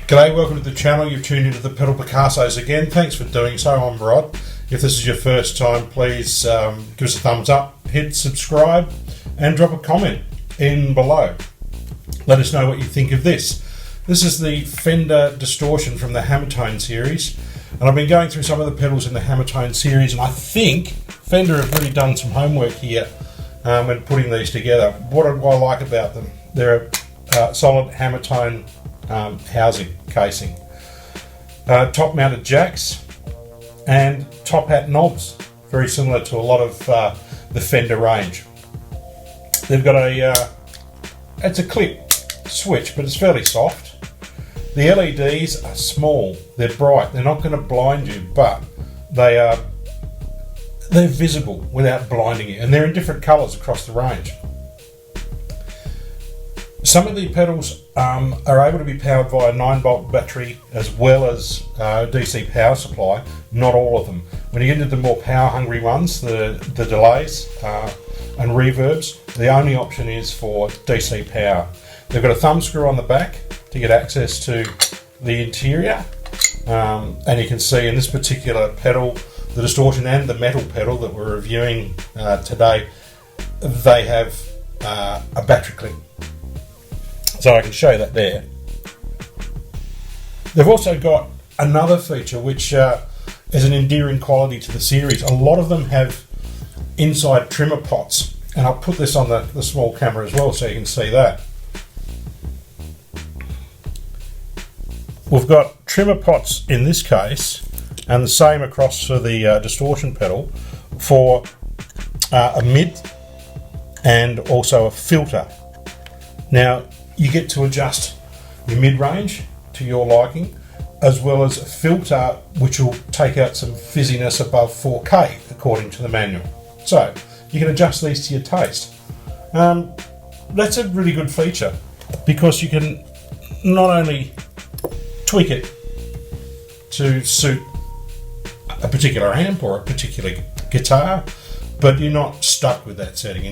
G'day, welcome to the channel. You've tuned into the Pedal Picassos again. Thanks for doing so. I'm Rod. If this is your first time, please give us a thumbs up, hit subscribe and drop a comment in below. Let us know what you think of this. This is the Fender Distortion from the Hammertone series, and I've been going through some of the pedals in the Hammertone series, and I think Fender have really done some homework here when putting these together. What do I like about them? They're a solid Hammertone housing casing, top mounted jacks and top hat knobs, very similar to a lot of the Fender range. They've got it's a clip switch, but it's fairly soft. The LEDs are small, they're bright, they're not going to blind you, but they're visible without blinding you, and they're in different colours across the range. Some of the pedals are able to be powered via a 9-volt battery as well as DC power supply. Not all of them. When you get into the more power-hungry ones, the delays and reverbs, the only option is for DC power. They've got a thumb screw on the back to get access to the interior, and you can see in this particular pedal, the distortion and the metal pedal that we're reviewing today, they have a battery clip. So I can show you that there. They've also got another feature which is an endearing quality to the series. A lot of them have inside trimmer pots, and I'll put this on the small camera as well so you can see that. We've got trimmer pots in this case, and the same across for the distortion pedal for a mid and also a filter. Now you get to adjust your mid-range to your liking, as well as a filter which will take out some fizziness above 4K according to the manual. So you can adjust these to your taste. That's a really good feature because you can not only tweak it to suit a particular amp or a particular guitar, but you're not stuck with that setting,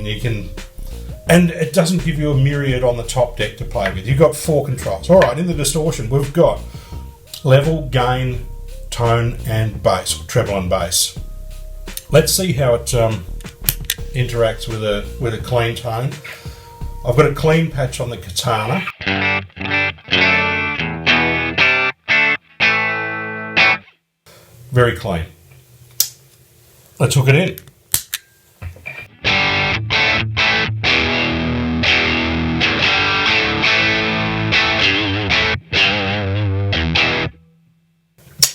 and it doesn't give you a myriad on the top deck to play with. You've got 4 controls. Alright, in the distortion we've got level, gain, tone and bass, or treble and bass. Let's see how it interacts with a clean tone. I've got a clean patch on the katana. Very clean. Let's hook it in.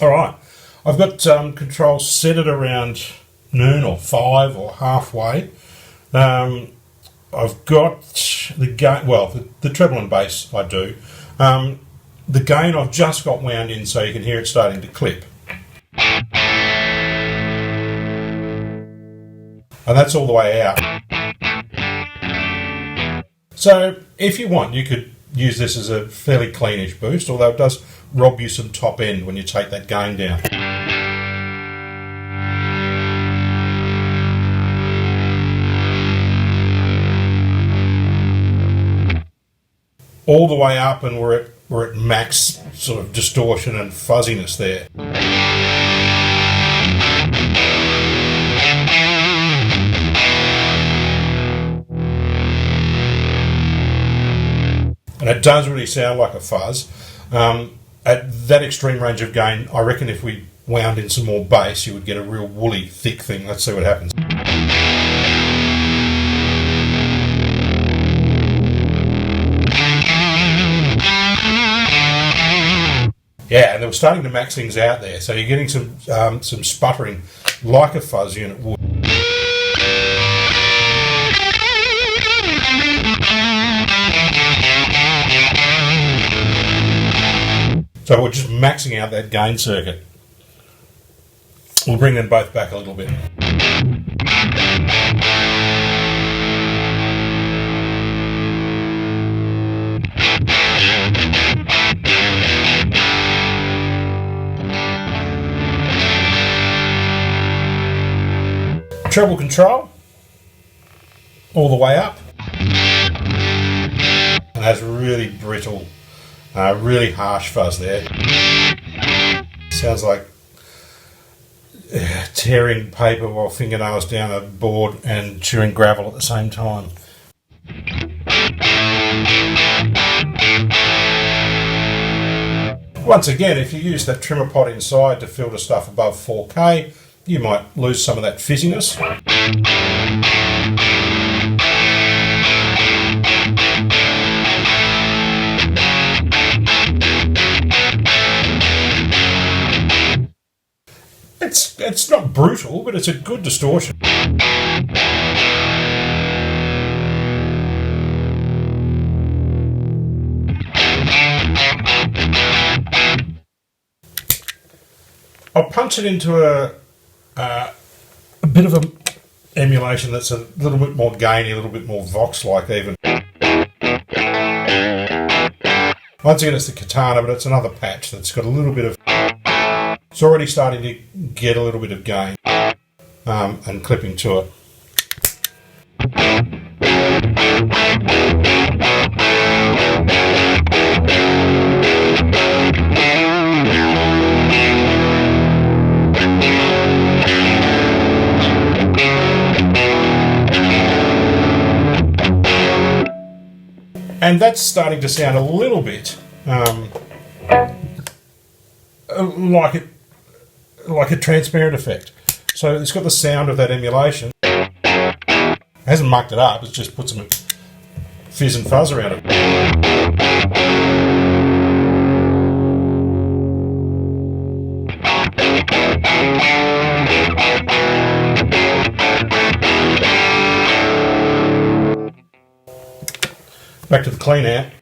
Alright, I've got controls set at around noon or 5 or halfway. I've got the gain, well, the treble and bass I do. The gain I've just got wound in so you can hear it starting to clip. And that's all the way out. So if you want, you could use this as a fairly cleanish boost, although it does rob you some top end when you take that gain down. All the way up, and we're at max sort of distortion and fuzziness there. And it does really sound like a fuzz. At that extreme range of gain, I reckon if we wound in some more bass, you would get a real woolly, thick thing. Let's see what happens. Yeah, and they were starting to max things out there, so you're getting some sputtering like a fuzz unit would. So we're just maxing out that gain circuit. We'll bring them both back a little bit. Treble control, all the way up, and has really brittle Really harsh fuzz there. Sounds like tearing paper while fingernails down a board and chewing gravel at the same time. Once again, if you use that trimmer pot inside to filter stuff above 4K, you might lose some of that fizziness. It's not brutal, but it's a good distortion. I'll punch it into a bit of an emulation that's a little bit more gainy, a little bit more Vox-like even. Once again, it's the Katana, but it's another patch that's got a little bit of... It's already starting to get a little bit of gain and clipping to it. And that's starting to sound a little bit like a transparent effect. So it's got the sound of that emulation. It hasn't mucked it up, it's just put some fizz and fuzz around it. Back to the clean amp.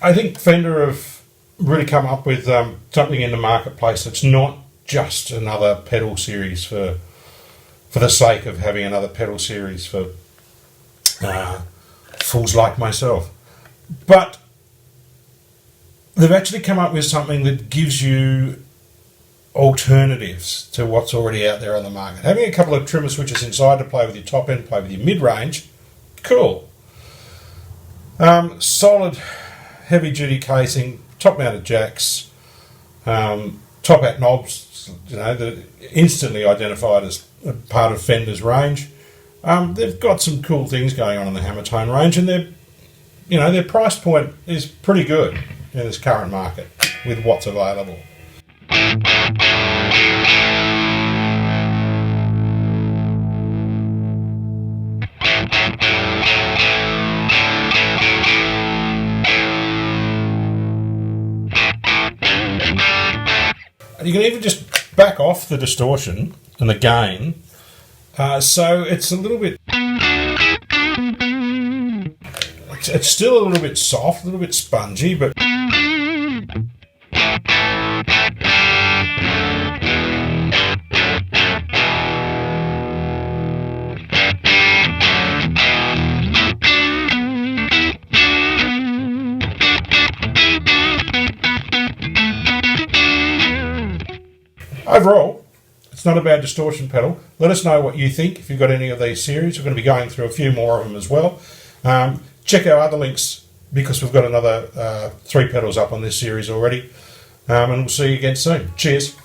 I think Fender have really come up with something in the marketplace that's not just another pedal series for the sake of having another pedal series for fools like myself. But they've actually come up with something that gives you alternatives to what's already out there on the market. Having a couple of trimmer switches inside to play with your top end, play with your mid-range, cool. Solid heavy duty casing, top mounted jacks, top hat knobs, that instantly identified as a part of Fender's range. They've got some cool things going on in the Hammertone range, and their price point is pretty good in this current market with what's available. You can even just back off the distortion and the gain, so it's a little bit... It's still a little bit soft, a little bit spongy, but... Overall, it's not a bad distortion pedal. Let us know what you think if you've got any of these series. We're going to be going through a few more of them as well. Check our other links because we've got another 3 pedals up on this series already. And we'll see you again soon. Cheers.